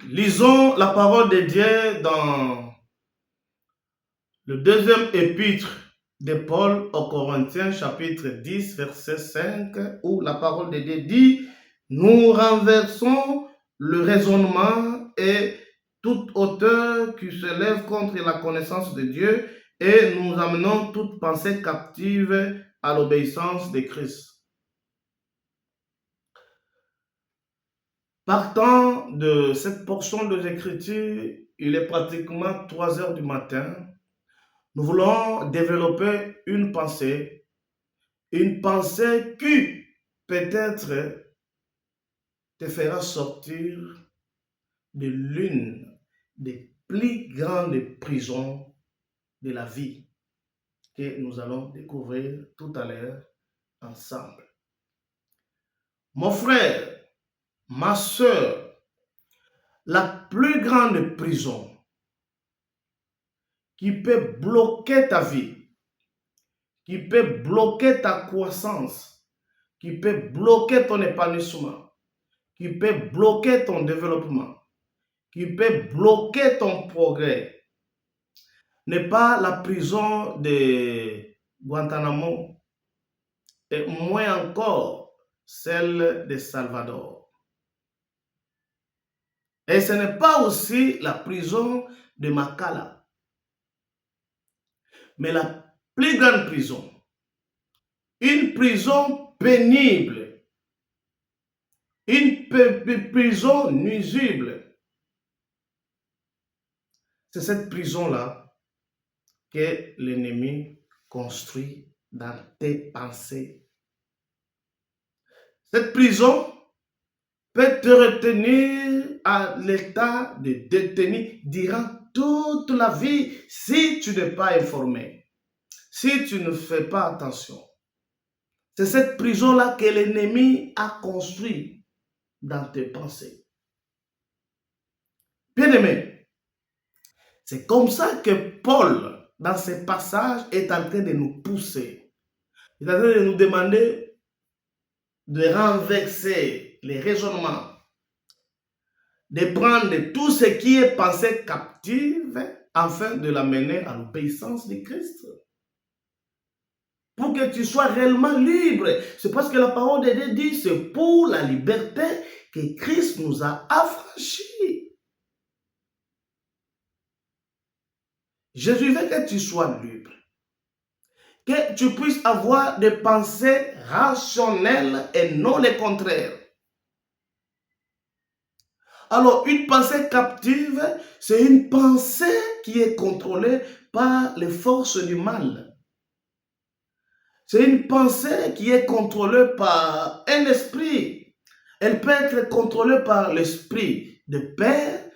Lisons la parole de Dieu dans le deuxième épître de Paul aux Corinthiens, chapitre 10, verset 5, où la parole de Dieu dit: nous renversons le raisonnement et toute hauteur qui se lève contre la connaissance de Dieu et nous amenons toute pensée captive à l'obéissance de Christ. Partant de cette portion de l'Écriture, il est pratiquement 3 heures du matin. Nous voulons développer une pensée qui peut-être te fera sortir de l'une des plus grandes prisons de la vie que nous allons découvrir tout à l'heure ensemble. Mon frère, ma soeur, la plus grande prison qui peut bloquer ta vie, qui peut bloquer ta croissance, qui peut bloquer ton épanouissement, qui peut bloquer ton développement, qui peut bloquer ton progrès, n'est pas la prison de Guantanamo et moins encore celle de Salvador. Et ce n'est pas aussi la prison de Makala, mais la plus grande prison, une prison pénible, une prison nuisible. C'est cette prison-là que l'ennemi construit dans tes pensées. Cette prison peut te retenir à l'état de détenu durant toute la vie si tu n'es pas informé, si tu ne fais pas attention. C'est cette prison-là que l'ennemi a construit dans tes pensées. Bien-aimé, c'est comme ça que Paul, dans ses passages, est en train de nous pousser. Il est en train de nous demander de renverser les raisonnements, de prendre tout ce qui est pensée captive afin de l'amener à l'obéissance de Christ. Pour que tu sois réellement libre. C'est parce que la parole de Dieu dit, c'est pour la liberté que Christ nous a affranchis. Jésus veut que tu sois libre. Que tu puisses avoir des pensées rationnelles et non les contraires. Alors, une pensée captive, c'est une pensée qui est contrôlée par les forces du mal. C'est une pensée qui est contrôlée par un esprit. Elle peut être contrôlée par l'esprit de paix.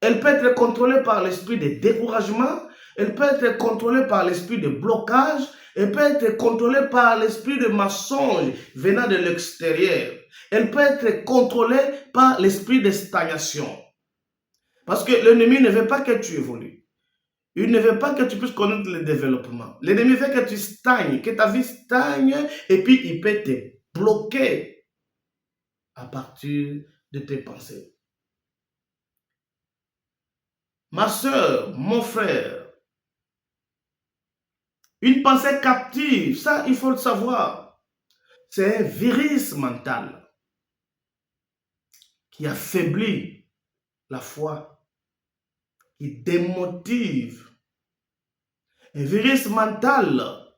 Elle peut être contrôlée par l'esprit de découragement. Elle peut être contrôlée par l'esprit de blocage. Elle peut être contrôlée par l'esprit de mensonge venant de l'extérieur. Elle peut être contrôlée par l'esprit de stagnation. Parce que l'ennemi ne veut pas que tu évolues. Il ne veut pas que tu puisses connaître le développement. L'ennemi veut que tu stagnes, que ta vie stagne, et puis il peut te bloquer à partir de tes pensées. Ma soeur, mon frère, une pensée captive, ça il faut le savoir, c'est un virus mental qui affaiblit la foi, qui démotive. Un virus mental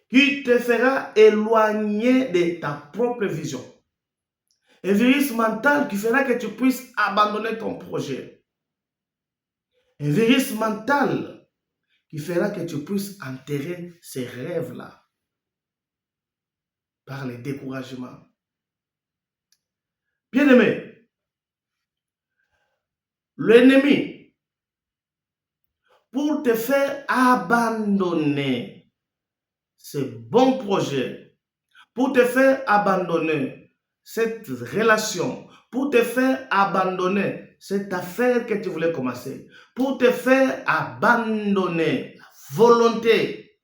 qui te fera éloigner de ta propre vision. Un virus mental qui fera que tu puisses abandonner ton projet. Un virus mental qui fera que tu puisses enterrer ces rêves-là par les découragements. Bien-aimé, l'ennemi, pour te faire abandonner ce bon projet, pour te faire abandonner cette relation, pour te faire abandonner cette affaire que tu voulais commencer, pour te faire abandonner la volonté,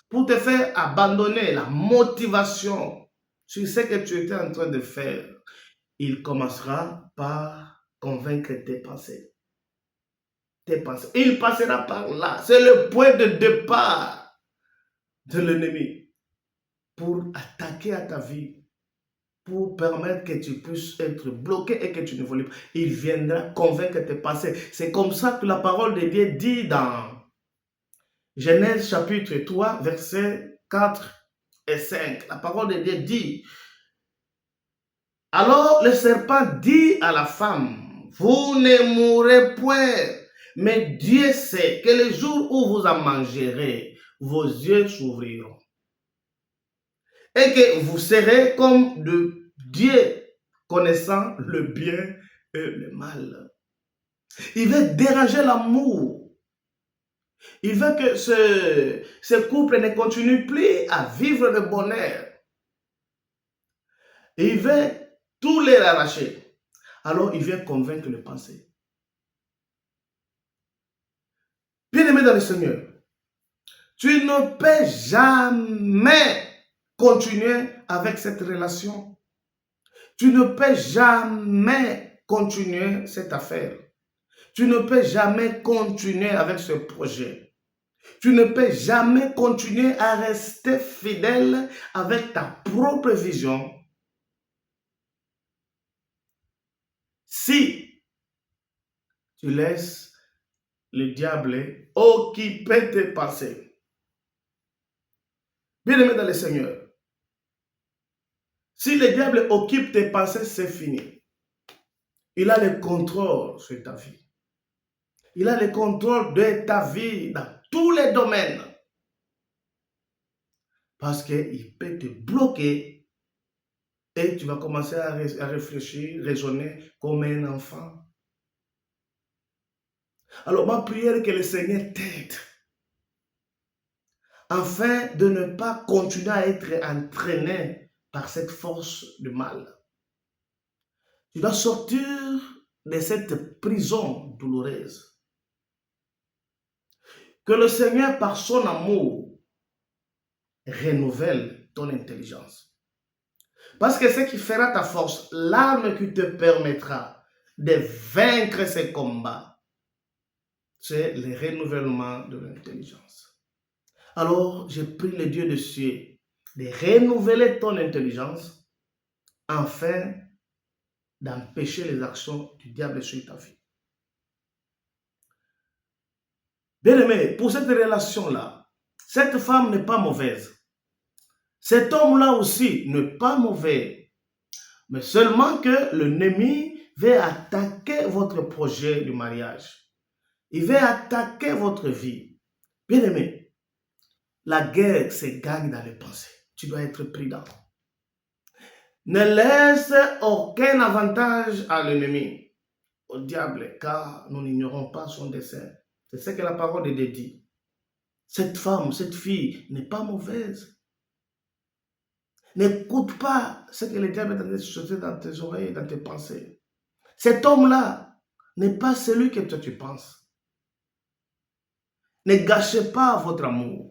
pour te faire abandonner la motivation sur ce que tu étais en train de faire, il commencera par convaincre tes pensées. Tes pensées. Il passera par là. C'est le point de départ de l'ennemi pour attaquer à ta vie, pour permettre que tu puisses être bloqué et que tu ne voles pas. Il viendra convaincre tes pensées. C'est comme ça que la parole de Dieu dit dans Genèse chapitre 3, versets 4 et 5. La parole de Dieu dit: alors le serpent dit à la femme, vous ne mourrez point, mais Dieu sait que le jour où vous en mangerez, vos yeux s'ouvriront et que vous serez comme de Dieu, connaissant le bien et le mal. Il veut déranger l'amour. Il veut que ce couple ne continue plus à vivre le bonheur. Et il veut tout les arracher. Alors il vient convaincre les pensées. Bien-aimé dans le Seigneur, tu ne peux jamais continuer avec cette relation. Tu ne peux jamais continuer cette affaire. Tu ne peux jamais continuer avec ce projet. Tu ne peux jamais continuer à rester fidèle avec ta propre vision si tu laisses le diable occuper tes pensées. Bien-aimé dans le Seigneur, si le diable occupe tes pensées, c'est fini. Il a le contrôle sur ta vie. Il a le contrôle de ta vie dans tous les domaines. Parce qu'il peut te bloquer et tu vas commencer à réfléchir, raisonner comme un enfant. Alors ma prière est que le Seigneur t'aide afin de ne pas continuer à être entraîné par cette force du mal. Tu dois sortir de cette prison douloureuse. Que le Seigneur, par son amour, renouvelle ton intelligence. Parce que ce qui fera ta force, l'arme qui te permettra de vaincre ces combats, c'est le renouvellement de l'intelligence. Alors, je prie le Dieu de cieux de renouveler ton intelligence afin d'empêcher les actions du diable sur ta vie. Bien-aimé, pour cette relation-là, cette femme n'est pas mauvaise. Cet homme-là aussi n'est pas mauvais. Mais seulement que l'ennemi veut attaquer votre projet du mariage. Il veut attaquer votre vie. Bien-aimé, la guerre se gagne dans les pensées. Tu dois être prudent. Ne laisse aucun avantage à l'ennemi, au diable, car nous n'ignorons pas son dessein. C'est ce que la parole de Dieu dit. Cette femme, cette fille n'est pas mauvaise. N'écoute pas ce que le diable est en train de chuter dans tes oreilles, dans tes pensées. Cet homme-là n'est pas celui que toi tu penses. Ne gâchez pas votre amour.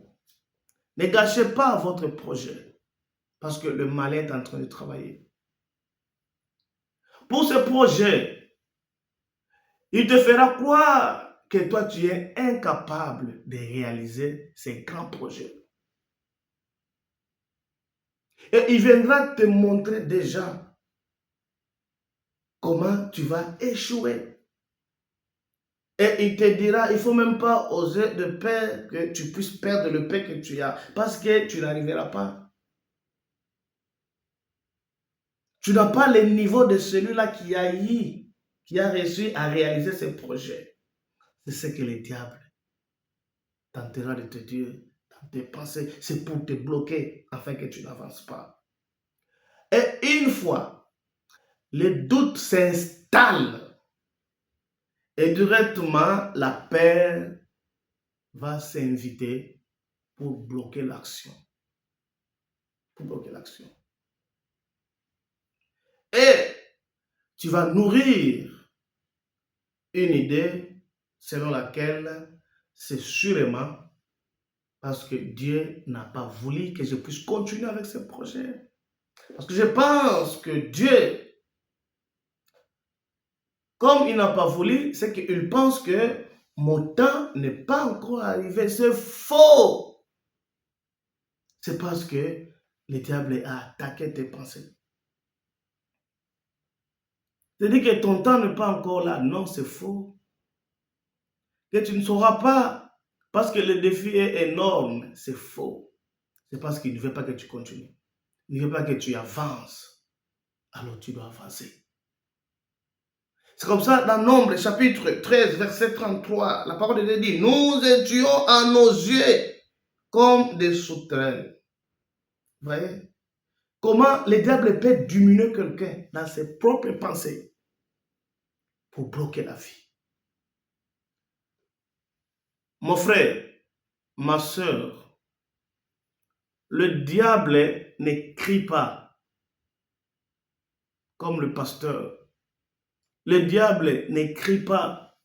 Ne gâchez pas votre projet. Parce que le malin est en train de travailler. Pour ce projet, il te fera croire que toi tu es incapable de réaliser ces grands projets. Et il viendra te montrer déjà comment tu vas échouer. Et il te dira, il ne faut même pas oser de peur que tu puisses perdre le paix que tu as, parce que tu n'arriveras pas. Tu n'as pas le niveau de celui-là qui a réussi à réaliser ses projets. C'est ce que le diable tentera de te dire dans tes pensées. C'est pour te bloquer afin que tu n'avances pas. Et une fois, le doute s'installe et directement la peur va s'inviter pour bloquer l'action. Pour bloquer l'action. Et tu vas nourrir une idée selon laquelle c'est sûrement parce que Dieu n'a pas voulu que je puisse continuer avec ce projet. Parce que je pense que Dieu, comme il n'a pas voulu, c'est qu'il pense que mon temps n'est pas encore arrivé. C'est faux. C'est parce que le diable a attaqué tes pensées. C'est-à-dire que ton temps n'est pas encore là. Non, c'est faux. Que tu ne sauras pas parce que le défi est énorme. C'est faux. C'est parce qu'il ne veut pas que tu continues. Il ne veut pas que tu avances. Alors tu dois avancer. C'est comme ça dans Nombre chapitre 13, verset 33. La parole de Dieu dit, nous étions à nos yeux comme des sauterelles. Vous voyez? Comment le diable peut diminuer quelqu'un dans ses propres pensées pour bloquer la vie. Mon frère, ma soeur, le diable ne crie pas comme le pasteur. Le diable ne crie pas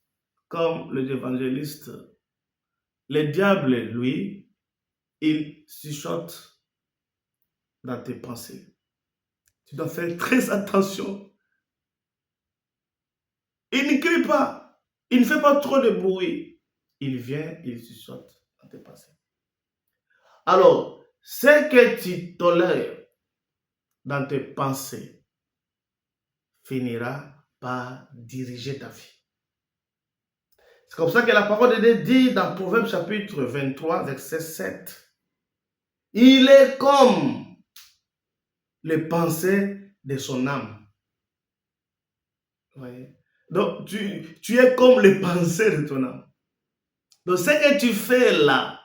comme l'évangéliste. Le diable, lui, il chuchote dans tes pensées. Tu dois faire très attention. Il ne crie pas. Il ne fait pas trop de bruit. Il vient, il chuchote dans tes pensées. Alors, ce que tu tolères dans tes pensées finira par diriger ta vie. C'est comme ça que la parole de Dieu dit dans Proverbe chapitre 23, verset 7. Il est comme les pensées de son âme. Oui. Donc, tu es comme les pensées de ton âme. Donc, ce que tu fais là,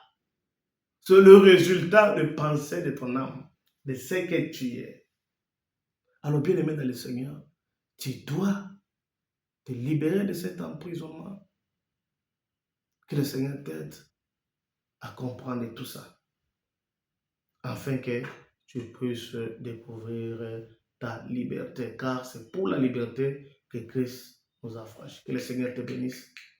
c'est le résultat des pensées de ton âme, de ce que tu es. Alors, bien aimé dans le Seigneur, tu dois te libérer de cet emprisonnement. Que le Seigneur t'aide à comprendre tout ça, afin que tu puisses découvrir ta liberté, car c'est pour la liberté que Christ nous a franchi. Que le Seigneur te bénisse.